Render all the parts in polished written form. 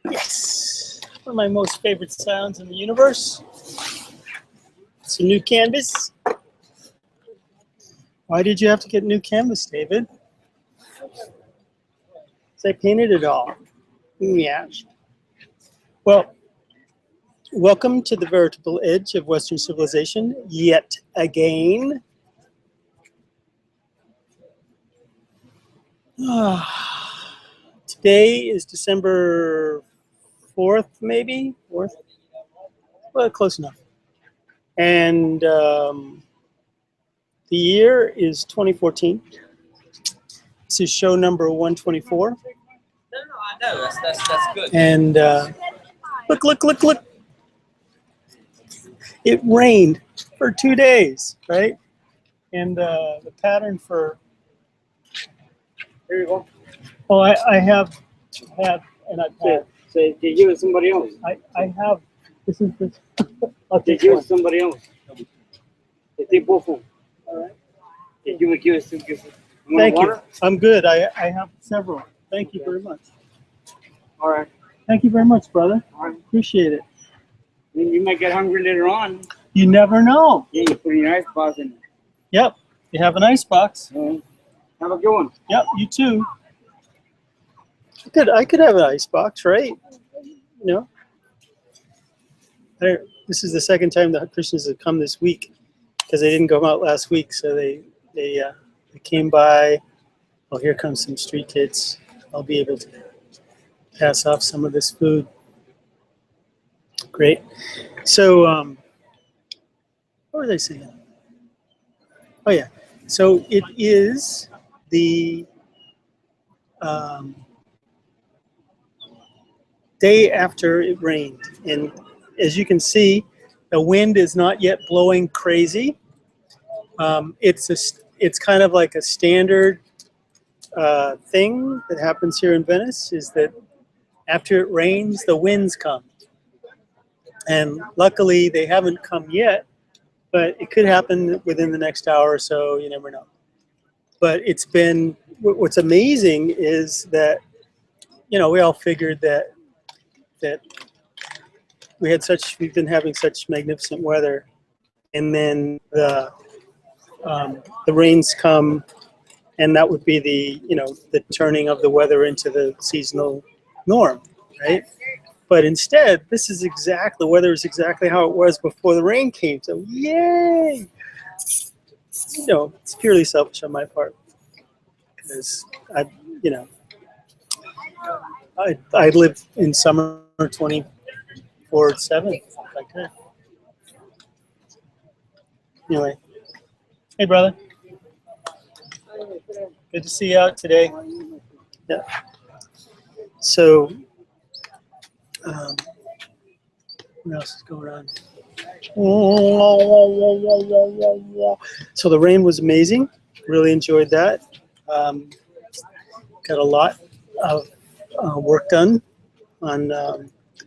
Yes, one of my most favorite sounds in the universe. It's a new canvas. Why did you have to get new canvas, David? Because I painted it all. Yeah. Well, welcome to the veritable edge of Western civilization yet again. Today is December 4th, maybe? 4th? Well, close enough. And the year is 2014. This is show number 124. No, I know. That's good. And look. It rained for 2 days, right? And the pattern for... Here you go. Oh, I have had, and I've had... Say, did you give it to somebody else? I have... This is this... I'll Did take you give it one. to somebody else? Take both of them. All right. Did you give it to them? Thank you. I'm good. I have several. Thank you very much. All right. Thank you very much, brother. All right. Appreciate it. You might get hungry later on. You never know. Yeah, you put your ice box in. Yep. You have an ice box. Have a good one. Yep. You too. I could have an ice box, right? You know. This is the second time the Christians have come this week because they didn't go out last week, so they came by. Oh, here comes some street kids. I'll be able to pass off some of this food. Great. So, what was I saying? Oh yeah. So it is the day after it rained, and as you can see, the wind is not yet blowing crazy. It's kind of like a standard thing that happens here in Venice, is that after it rains, the winds come. And luckily, they haven't come yet, but it could happen within the next hour or so. You never know. But it's been, what's amazing is that, you know, we all figured that we've been having such magnificent weather, and then the rains come, and that would be the turning of the weather into the seasonal norm, right? But instead, the weather is exactly how it was before the rain came. So yay! You know, it's purely selfish on my part, because I live in summer 24/7 if I could. Anyway, hey brother, good to see you out today. Yeah. So, what else is going on? So the rain was amazing. Really enjoyed that. Got a lot of work done on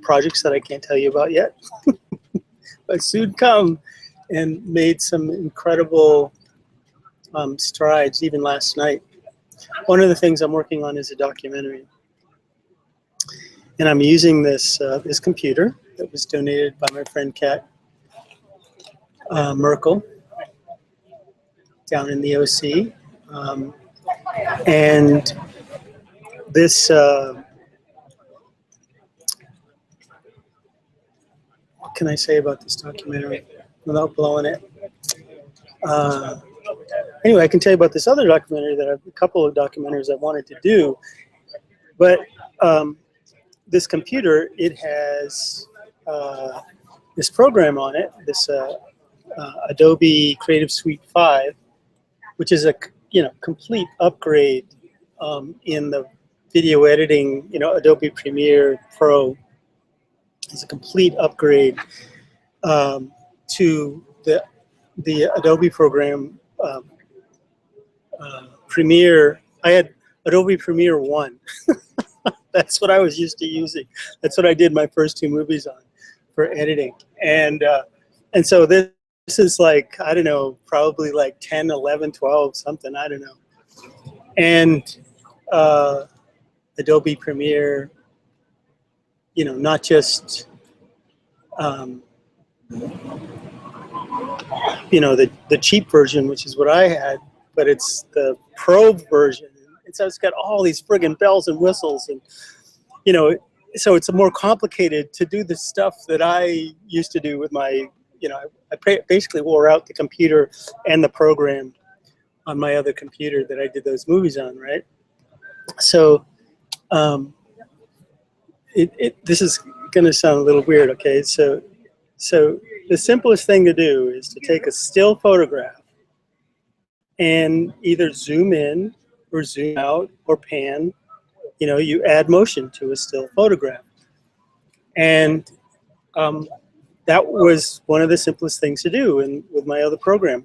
projects that I can't tell you about yet, but soon come, and made some incredible strides even last night. One of the things I'm working on is a documentary, and I'm using this this computer that was donated by my friend Kat Merkel down in the OC, and this what can I say about this documentary without blowing it? Anyway, I can tell you about this other documentary a couple of documentaries I wanted to do, but this computer, it has this program on it, this Adobe Creative Suite 5, which is a complete upgrade in the video editing. Adobe Premiere Pro is a complete upgrade to the Adobe program Premiere. I had Adobe Premiere 1. That's what I was used to using. That's what I did my first 2 movies on for editing. And so this is like, I don't know, probably like 10, 11, 12, something, I don't know. And Adobe Premiere, you know, not just, you know, the cheap version, which is what I had, but it's the pro version. And so it's got all these friggin' bells and whistles, and, you know, so it's more complicated to do the stuff that I used to do with my, you know, I basically wore out the computer and the program on my other computer that I did those movies on, right? So this is going to sound a little weird, okay? So the simplest thing to do is to take a still photograph and either zoom in or zoom out or pan. You know, you add motion to a still photograph. And that was one of the simplest things to do with my other program.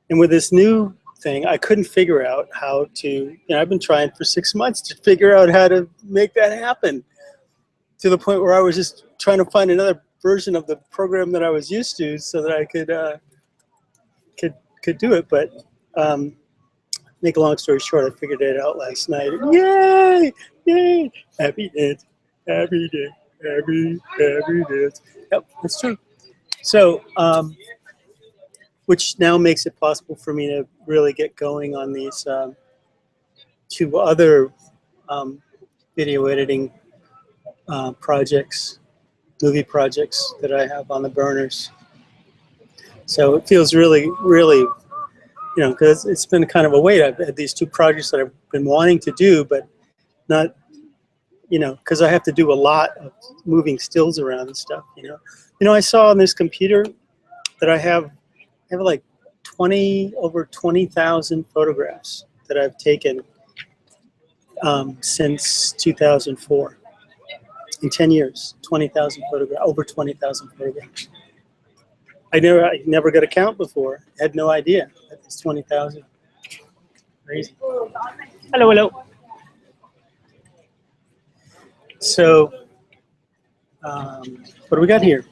And with this new thing, I couldn't figure out how to, you know, I've been trying for 6 months to figure out how to make that happen, to the point where I was just trying to find another version of the program that I was used to so that I could do it. But make a long story short, I figured it out last night. Yay! Yay! Happy dance, happy day, happy dance. Yep, that's true. So, which now makes it possible for me to really get going on these 2 other video editing projects, movie projects that I have on the burners. So it feels really, really, you know, because it's been kind of a wait. I've had these 2 projects that I've been wanting to do, but not, you know, because I have to do a lot of moving stills around and stuff, you know. You know, I saw on this computer that I have like over 20,000 photographs that I've taken since 2004. In 10 years, 20,000 photographs, over 20,000 photographs. I never got a count before. I had no idea that it's 20,000. Crazy. Hello, hello. So, what do we got here?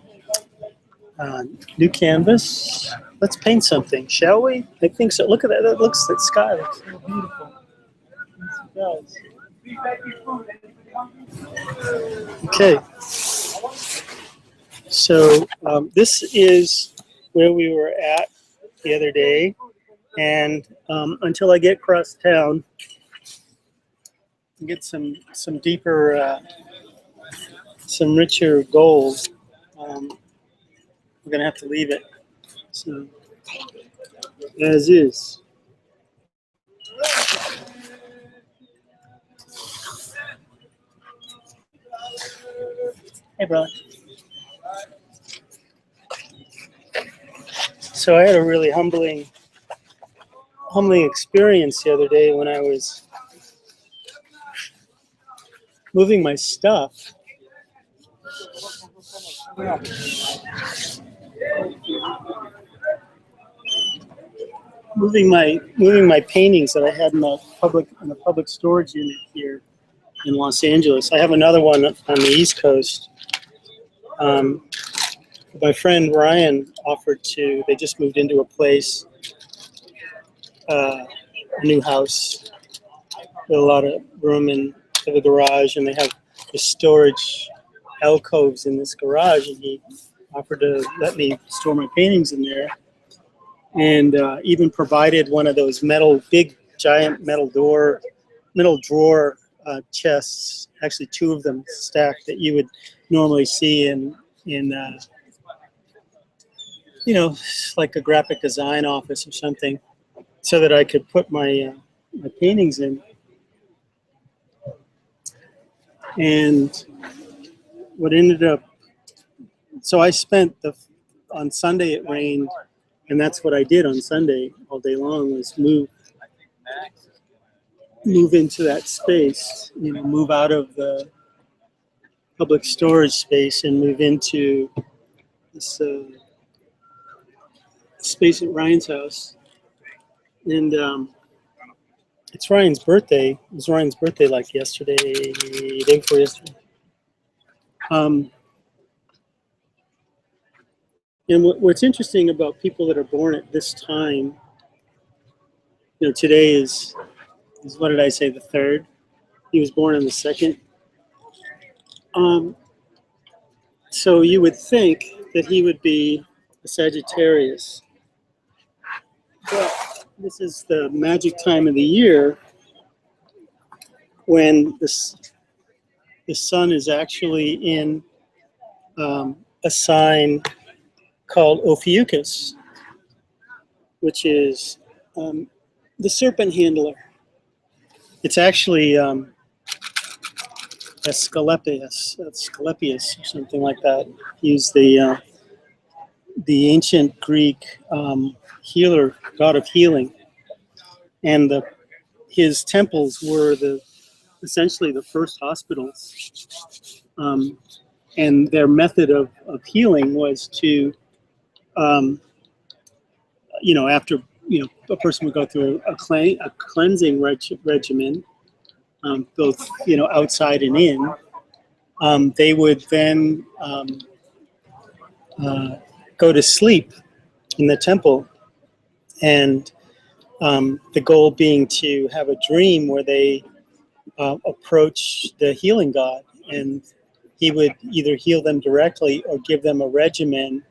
New canvas. Let's paint something, shall we? I think so. Look at that. That sky looks so beautiful. Okay. So this is where we were at the other day, and until I get across town and get some deeper, some richer gold, we're gonna have to leave it. So as is. Hey, brother. So I had a really humbling experience the other day when I was moving my stuff. Moving my paintings that I had in the public storage unit here in Los Angeles. I have another one on the East Coast. My friend Ryan offered to, they just moved into a place, a new house with a lot of room in the garage, and they have the storage alcoves in this garage, and he offered to let me store my paintings in there, and even provided one of those big giant metal drawer chests, actually 2 of them stacked, that you would normally see in you know, like a graphic design office or something, so that I could put my my paintings in. And what ended up, so I spent on Sunday it rained, and that's what I did on Sunday all day long, was move into that space, you know, move out of the public storage space and move into this space at Ryan's house. And it's Ryan's birthday. It was Ryan's birthday like yesterday, day before yesterday. And what's interesting about people that are born at this time, you know, today is what did I say, the 3rd? He was born on the 2nd. So you would think that he would be a Sagittarius. Well, this is the magic time of the year when the sun is actually in a sign called Ophiuchus, which is the serpent handler. It's actually Asclepius or something like that. He's the ancient Greek healer, god of healing, and his temples were essentially the first hospitals, and their method of healing was to, after a person would go through a cleansing regimen, both outside and in, they would then go to sleep in the temple, and the goal being to have a dream where they approach the healing god, and he would either heal them directly or give them a regimen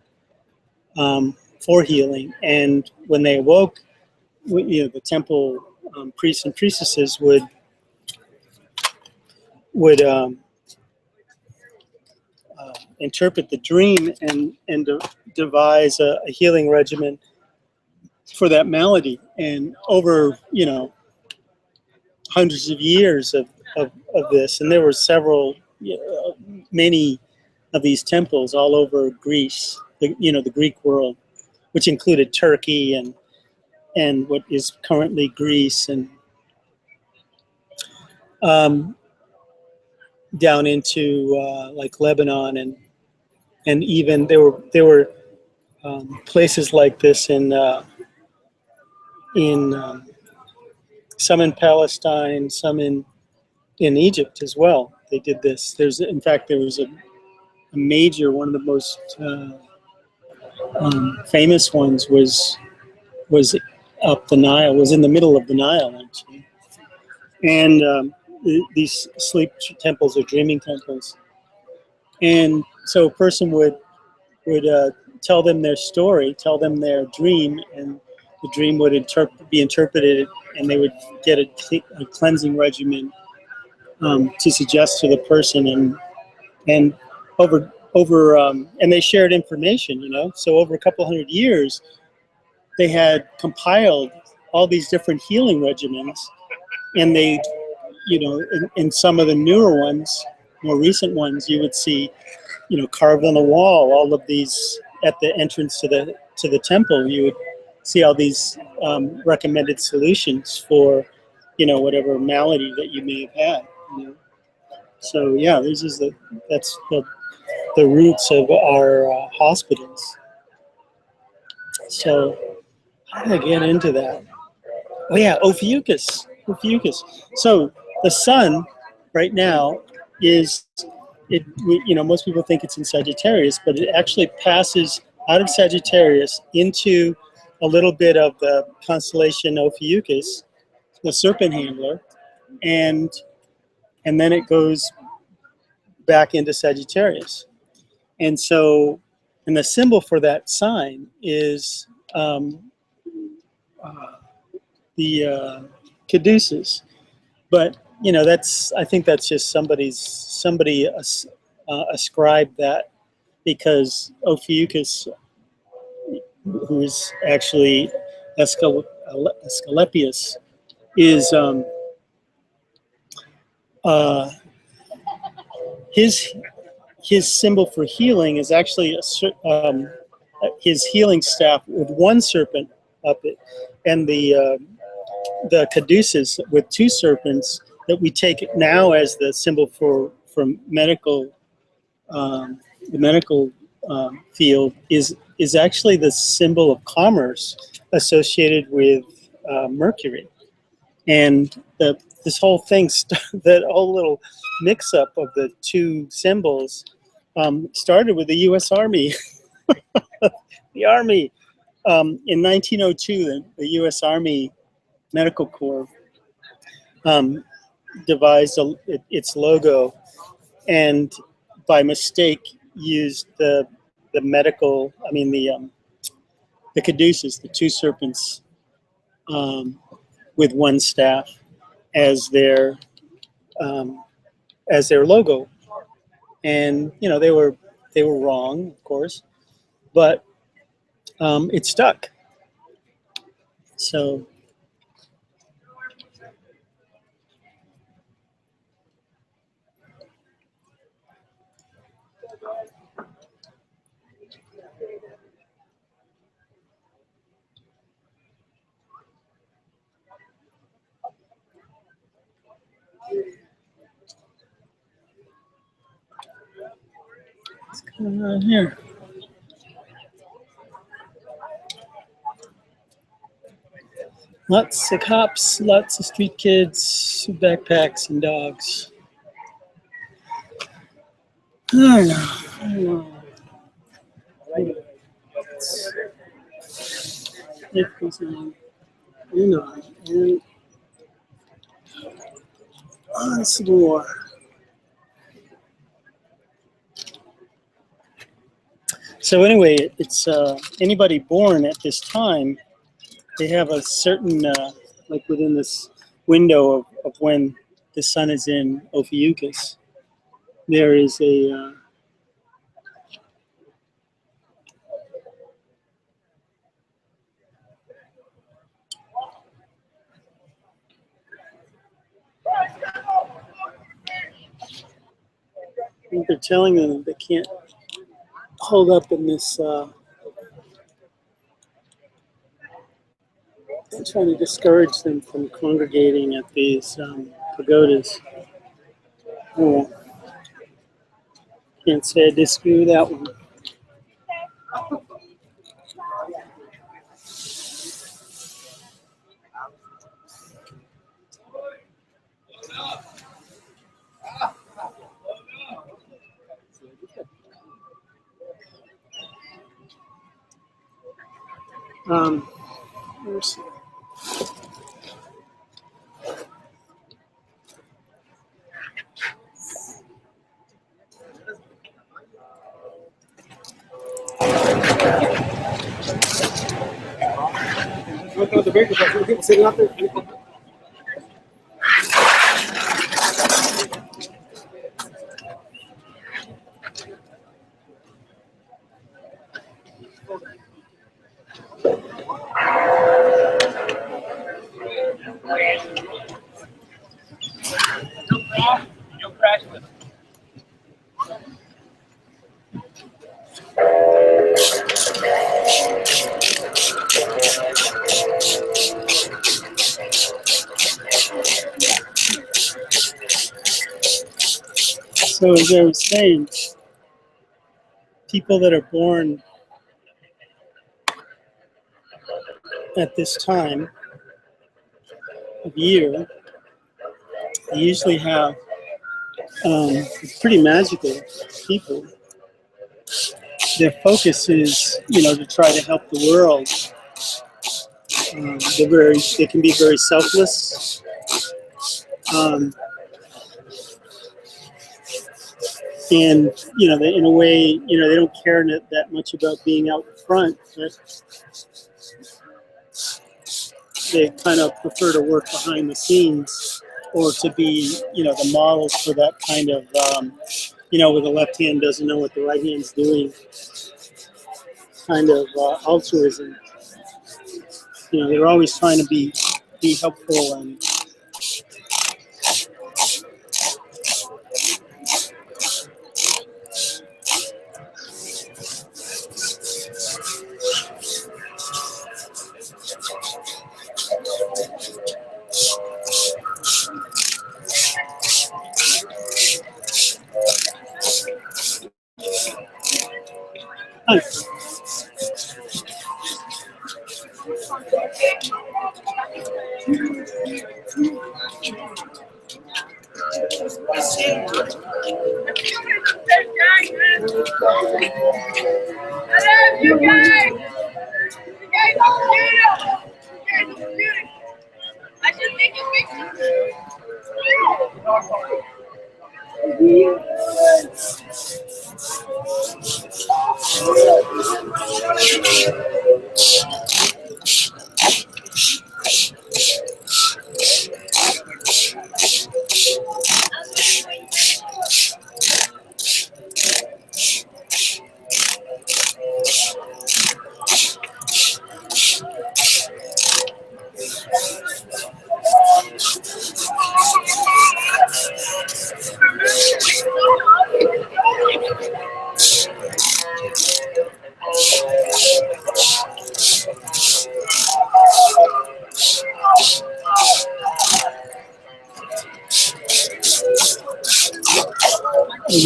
for healing. And when they awoke, the temple priests and priestesses would interpret the dream and devise a healing regimen for that malady. And over hundreds of years of this, and there were many of these temples all over Greece, the Greek world, which included Turkey and what is currently Greece, and down into like Lebanon, and even there were places like this in some in Palestine, some in Egypt as well. They did this. There was a major, one of the most famous ones was up the Nile, was in the middle of the Nile actually, and these sleep temples or dreaming temples. And so a person would tell them their story, tell them their dream, and the dream would be interpreted, and they would get a cleansing regimen to suggest to the person, and over and they shared information, So over a couple hundred years, they had compiled all these different healing regimens, and they, in some of the newer ones, more recent ones, you would see, carved on the wall, all of these at the entrance to the temple. You would see all these recommended solutions for, whatever malady that you may have had. So yeah, that's the roots of our hospitals. So how did I get into that? Oh yeah, Ophiuchus. So the sun right now is, most people think it's in Sagittarius, but it actually passes out of Sagittarius into a little bit of the constellation Ophiuchus, the serpent handler, and then it goes back into Sagittarius. And so, and the symbol for that sign is the caduceus. But I think that's just somebody ascribed that, because Ophiuchus, who is actually Asclepius, is his symbol for healing is actually his healing staff with one serpent up it, and the caduceus with two serpents that we take now as the symbol for medical, the medical field is actually the symbol of commerce associated with Mercury. And this whole thing, that whole little mix-up of the two symbols started with the U.S. Army. The Army, in 1902, the U.S. Army Medical Corps devised its logo, and by mistake used the medical, I mean the caduceus, the two serpents, with one staff as their logo. And you know, they were wrong, of course, but it stuck. So what's going on here? Lots of cops, lots of street kids, backpacks, and dogs. I don't know. Life goes on and on and on some more. So anyway, it's anybody born at this time, they have a certain, like within this window of when the sun is in Ophiuchus, there is a I think they're telling them that they can't hold up in this, they're trying to discourage them from congregating at these pagodas. Oh, can't say I disagree with that one. Let's see. The breakers, I see people sitting out there. You'll crash with them. So as I was saying, people that are born at this time of year, they usually have pretty magical people. Their focus is, you know, to try to help the world. They can be very selfless. And you know, in a way, you know, they don't care that much about being out front, but they kind of prefer to work behind the scenes, or to be, you know, the models for that kind of, you know, where the left hand doesn't know what the right hand's doing, kind of altruism. You know, they're always trying to be helpful and nice. You guys! You guys are beautiful! You guys are beautiful! I should take a picture. I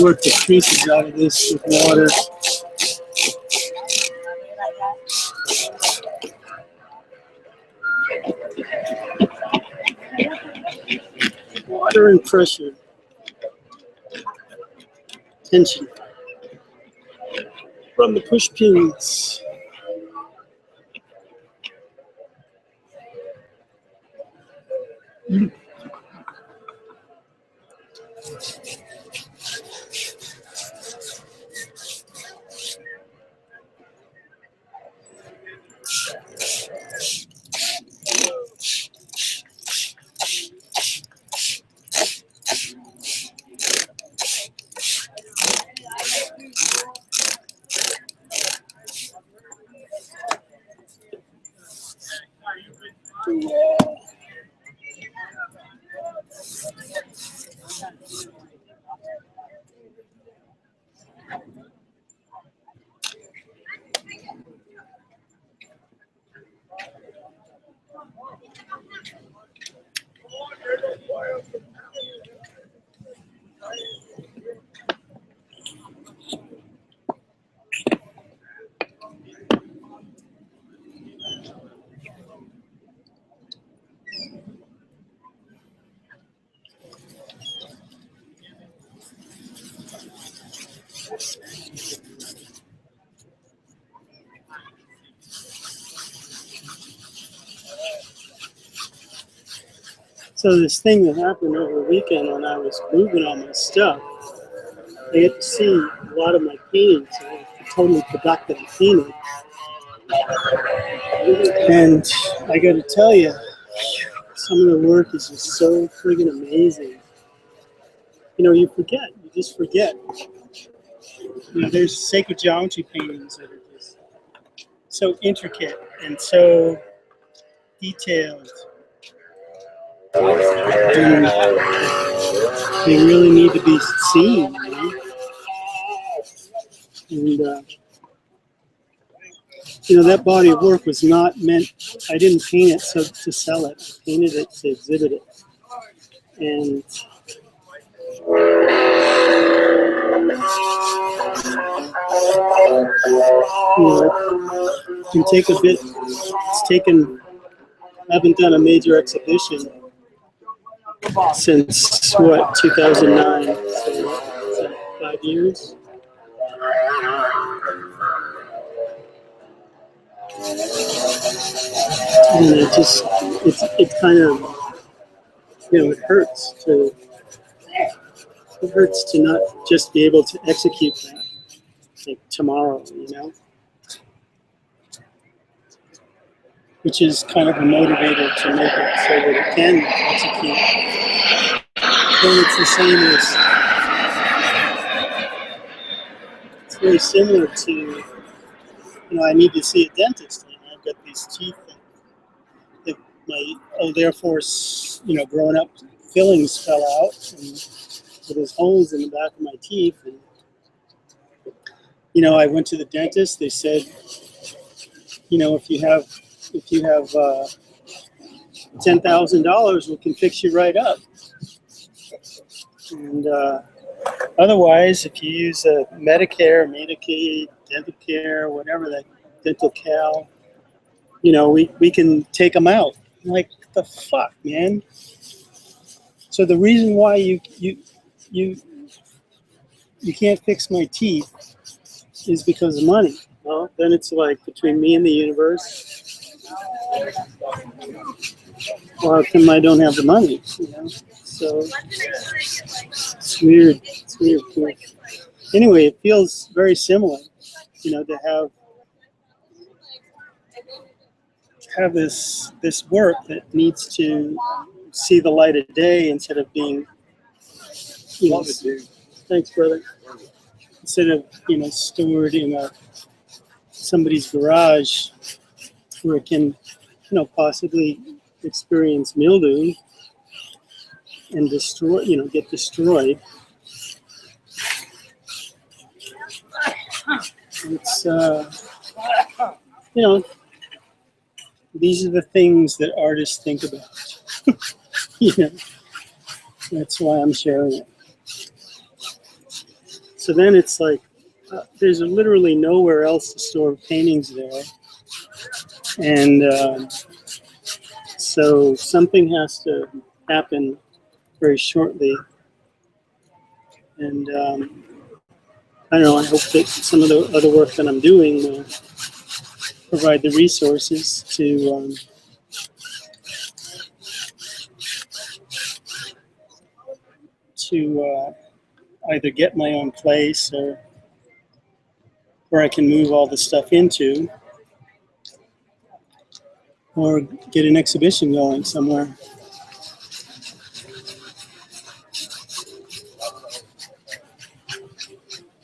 work the pieces out of this with water. Water and pressure. Tension. From the push pins. So this thing that happened over the weekend when I was moving all my stuff, I get to see a lot of my paintings. So I totally forgot that I painted. And I got to tell you, some of the work is just so friggin' amazing. You know, you forget. You just forget. You know, there's sacred geometry paintings that are just so intricate and so detailed. And they really need to be seen, you know? And, you know, that body of work was not meant, I didn't paint it so to sell it. I painted it to exhibit it. And you know, it can take a bit. It's taken, I haven't done a major exhibition since, what, 2009, so what's that, 5 years? And it just, it kind of, you know, it hurts to not just be able to execute that, like tomorrow, you know? Which is kind of a motivator to make it so that it can execute. Then it's the same as, it's very similar to, you know, I need to see a dentist. You know, I've got these teeth that my Air Force, you know, growing up, fillings fell out, and so there's holes in the back of my teeth. And, you know, I went to the dentist. They said, you know, if you have $10,000, we can fix you right up. And otherwise, if you use a Medicare, Medicaid, dental care, whatever, that dental cal, you know, we can take them out. I'm like, what the fuck, man? So the reason why you can't fix my teeth is because of money. Well, then it's like between me and the universe. Well, how come I don't have the money? You know, it's So it's weird. It's weird. Anyway, it feels very similar, you know, to have this work that needs to see the light of day instead of being, you know, thanks, brother. Instead of, you know, stored in somebody's garage where it can, you know, possibly experience mildew and destroy, you know, get destroyed. It's, you know, these are the things that artists think about. You know, that's why I'm sharing it. So then it's like, there's literally nowhere else to store paintings there. And so something has to happen very shortly. And I don't know, I hope that some of the other work that I'm doing will provide the resources to either get my own place or where I can move all the stuff into, or get an exhibition going somewhere.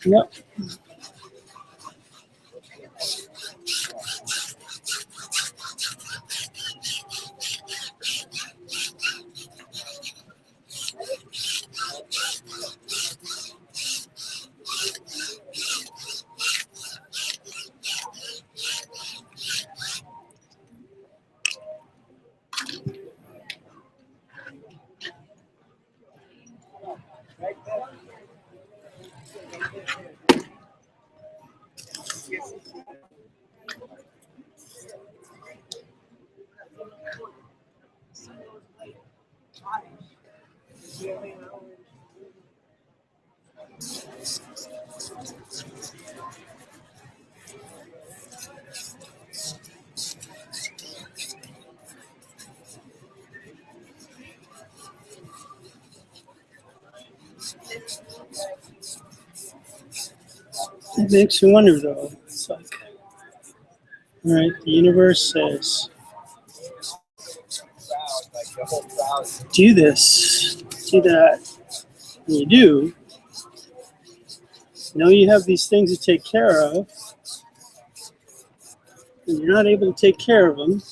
Yep. It makes you wonder, though. It's like, all right, the universe says, do this, do that. And you do. You know you have these things to take care of, and you're not able to take care of them.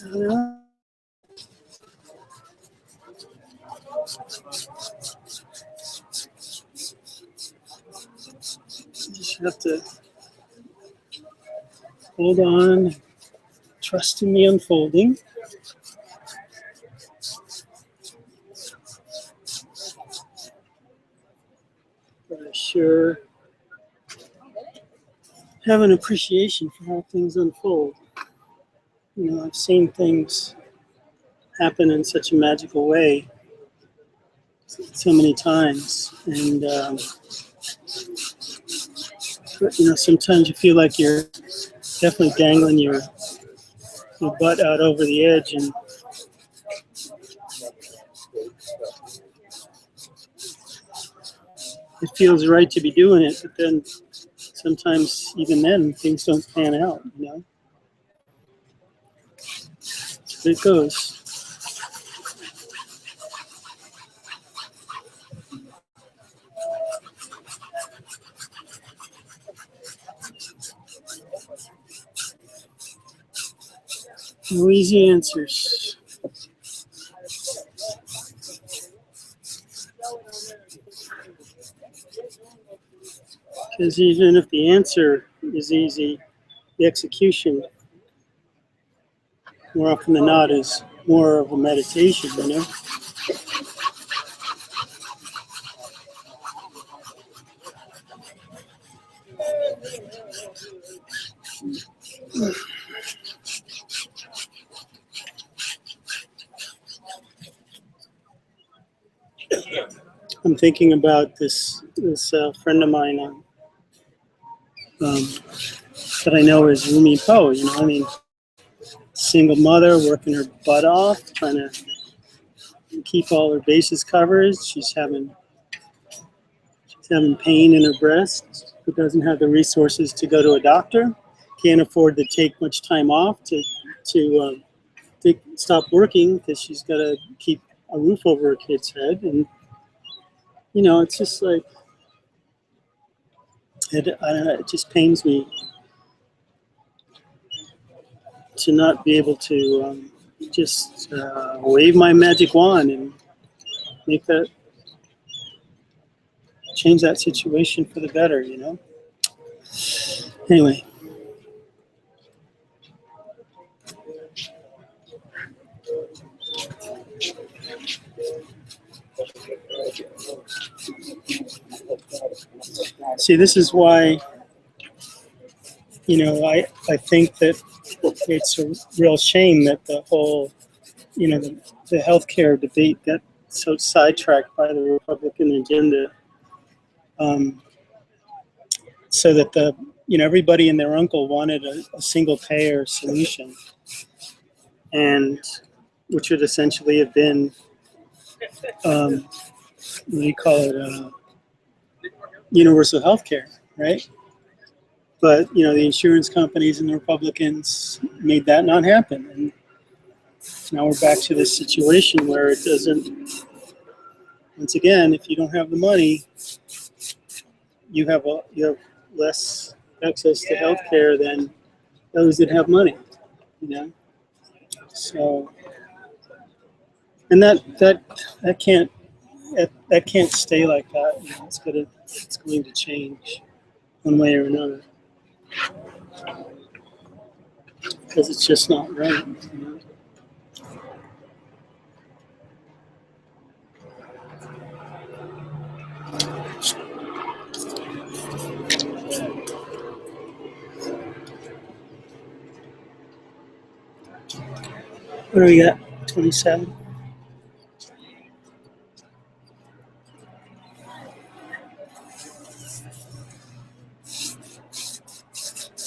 You know? You just have to hold on, trust in the unfolding. But I sure have an appreciation for how things unfold. You know, I've seen things happen in such a magical way so many times, and but, you know, sometimes you feel like you're definitely dangling your butt out over the edge, and it feels right to be doing it, but then sometimes even then things don't pan out, you know. So it goes. No easy answers. Because even if the answer is easy, the execution, more often than not, is more of a meditation, you know? I'm thinking about this friend of mine that I know is Rumi Po, you know, I mean, single mother working her butt off, trying to keep all her bases covered. She's having pain in her breast, who doesn't have the resources to go to a doctor, can't afford to take much time off to stop working because she's got to keep a roof over her kid's head. And, you know, it's just like, it just pains me to not be able to just wave my magic wand and make that, change that situation for the better, you know? Anyway. See, this is why, you know, I think that it's a real shame that the whole, you know, the healthcare debate got so sidetracked by the Republican agenda, so that the, you know, everybody and their uncle wanted a single payer solution, and which would essentially have been, what do you call it, universal health care, right? But, you know, the insurance companies and the Republicans made that not happen. And now we're back to this situation where it doesn't, once again, if you don't have the money, you have less access to health care than those that have money, you know? So, and that can't stay like that. You know, it's going to change one way or another, because it's just not right, you know? What do we got? 27.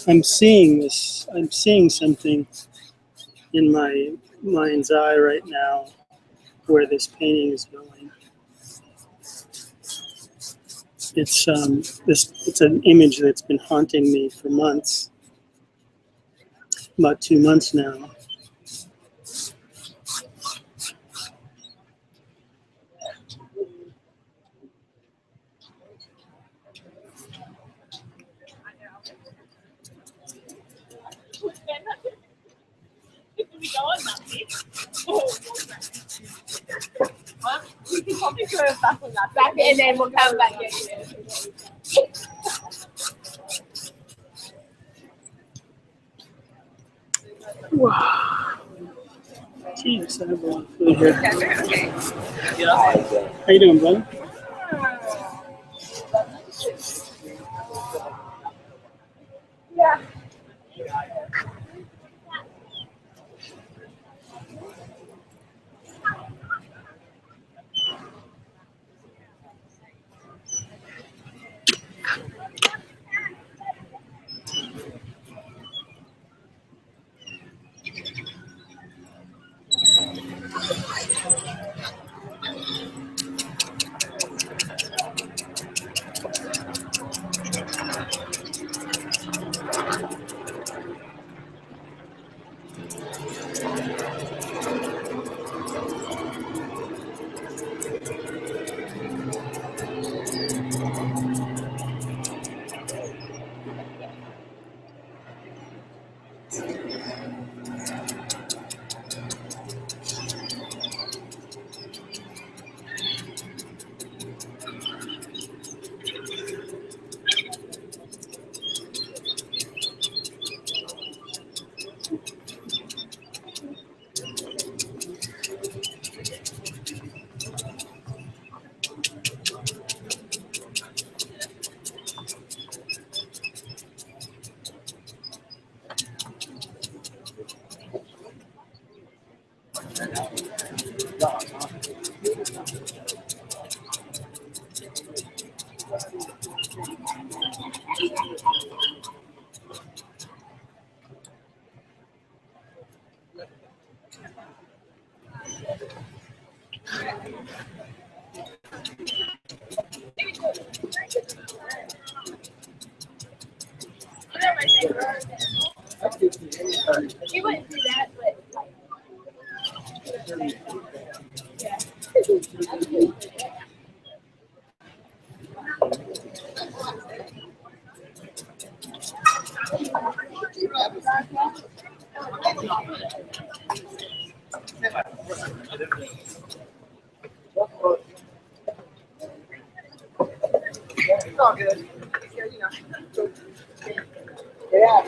I'm seeing something in my mind's eye right now where this painting is going. It's it's an image that's been haunting me for months, about 2 months now. We can probably go back on that back and then we'll come back again. Wow. Jeez, I have a lot of food here. Okay. How you doing, brother? Yeah. He wouldn't do that, but It's all good. Yeah.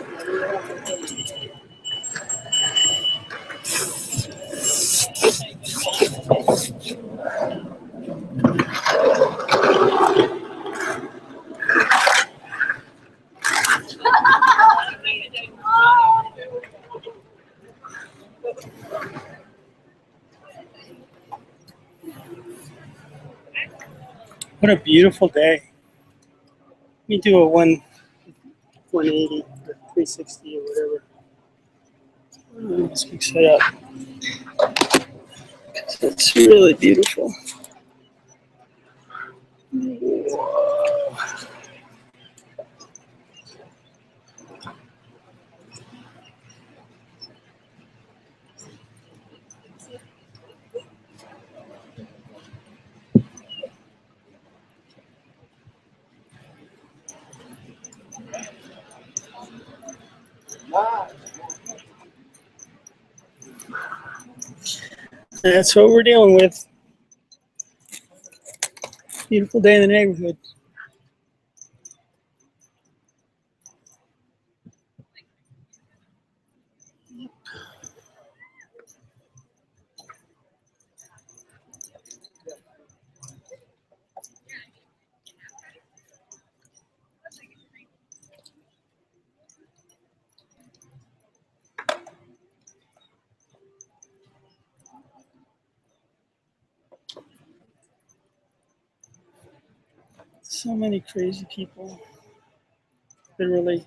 What a beautiful day. Let me do a 180 or 360 or whatever. Let's mix it up. It's really beautiful. That's what we're dealing with. Beautiful day in the neighborhood. So many crazy people. Literally.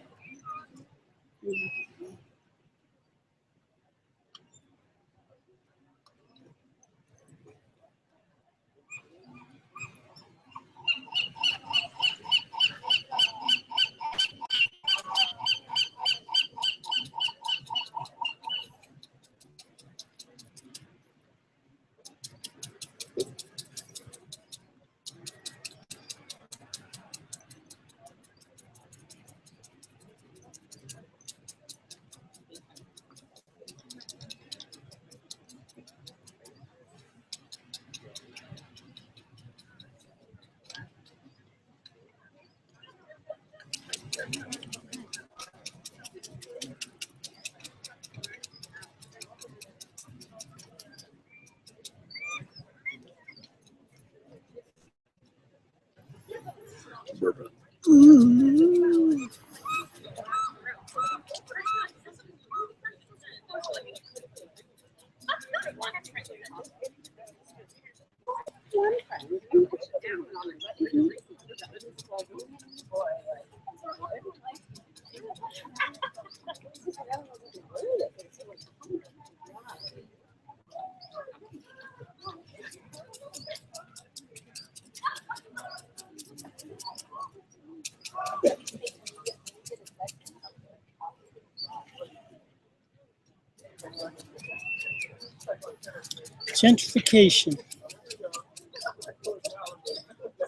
Gentrification.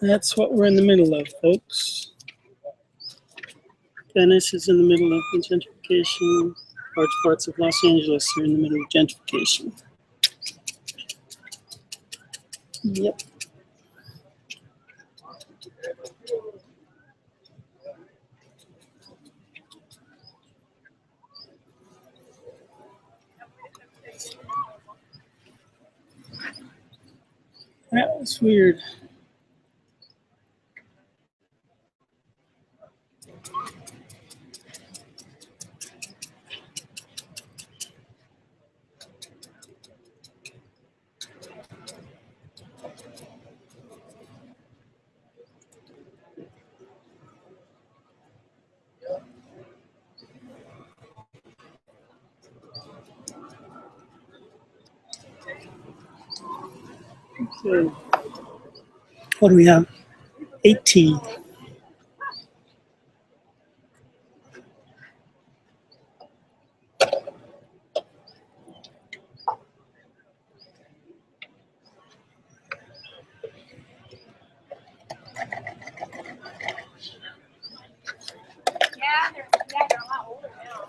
That's what we're in the middle of, folks. Venice is in the middle of gentrification. Large parts of Los Angeles are in the middle of gentrification. Yep. That was weird. So, what do we have? 18. They're a lot older now.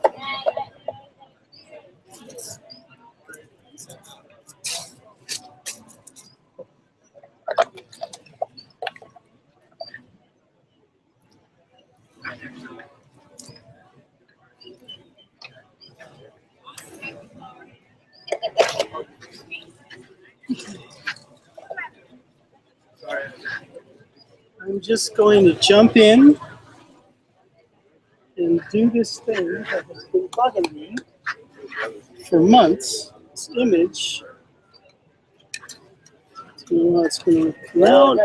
I'm just going to jump in and do this thing that has been bugging me for months. This image. It's going to come out.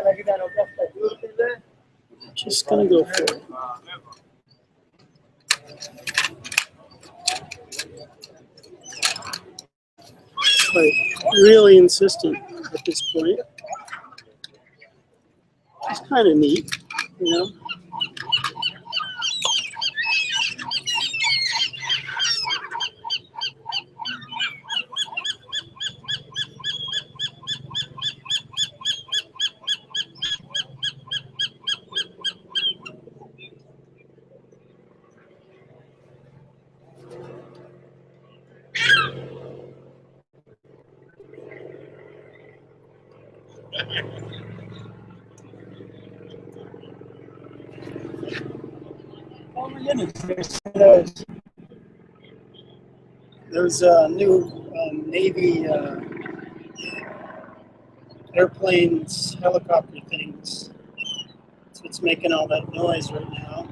Just going to go for it. Like really insistent at this point. It's kind of neat, you know. Oh my goodness, those new Navy airplanes, helicopter things. So it's making all that noise right now.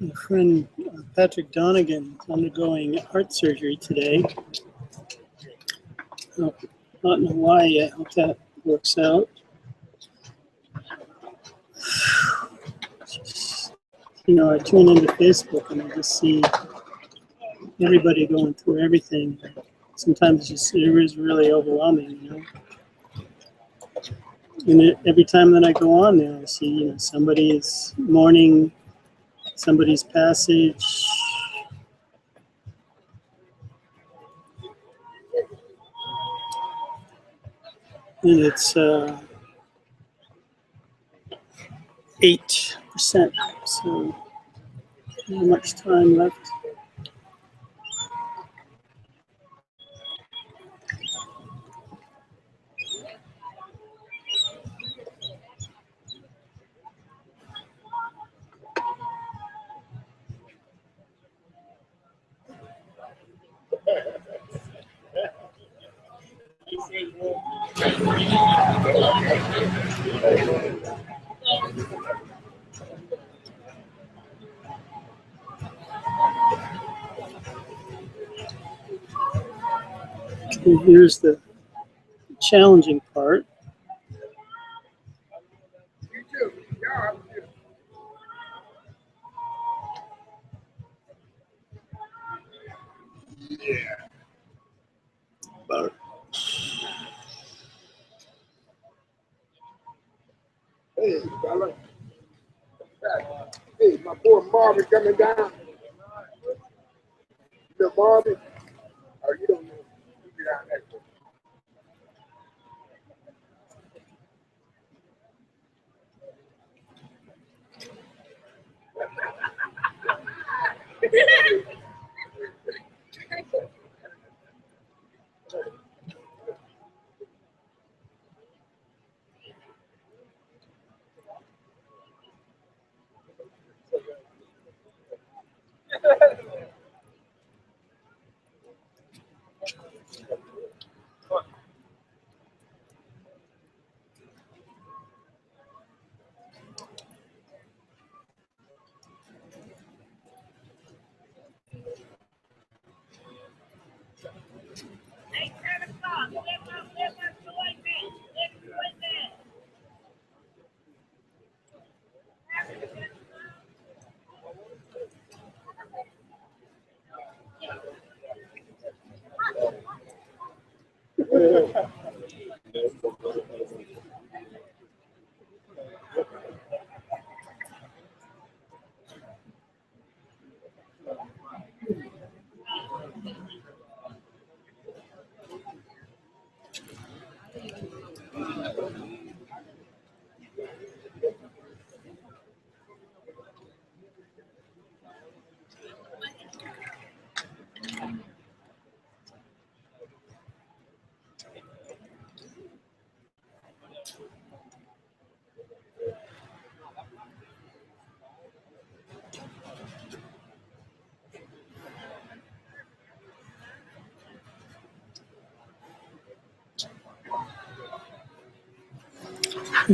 My friend Patrick Donegan is undergoing heart surgery today. I don't know why yet. I hope that works out. You know, I tune into Facebook and I just see everybody going through everything. Sometimes it is really overwhelming, you know. And every time that I go on there, I see, you know, somebody is mourning somebody's passage. And it's 8%, so not much time left. And here's the challenging part. About Hey, fella. Hey, my boy Marvin coming down. You know Marvin? Oh, you don't know. You be down there.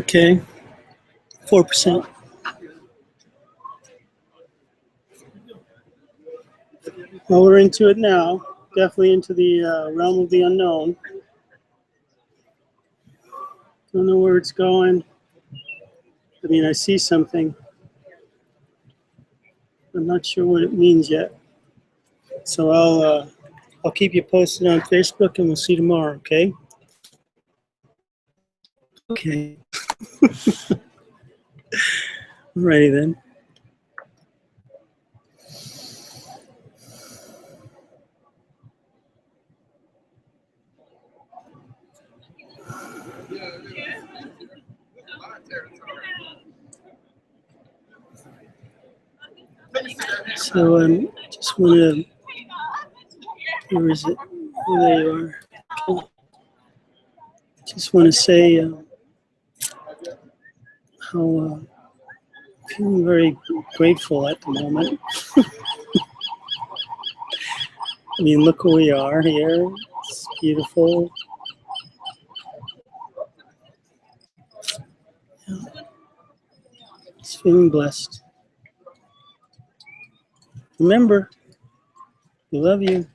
okay, 4%. Well, we're into it now. Definitely into the realm of the unknown. Don't know where it's going. I mean, I see something. I'm not sure what it means yet. So I'll keep you posted on Facebook, and we'll see you tomorrow. Okay. Okay. Alrighty then. So just want to. Where is it? Oh, there you are. Okay. Just want to say how feeling very grateful at the moment. I mean, look where we are here. It's beautiful. Yeah. Just feeling blessed. Remember, we love you.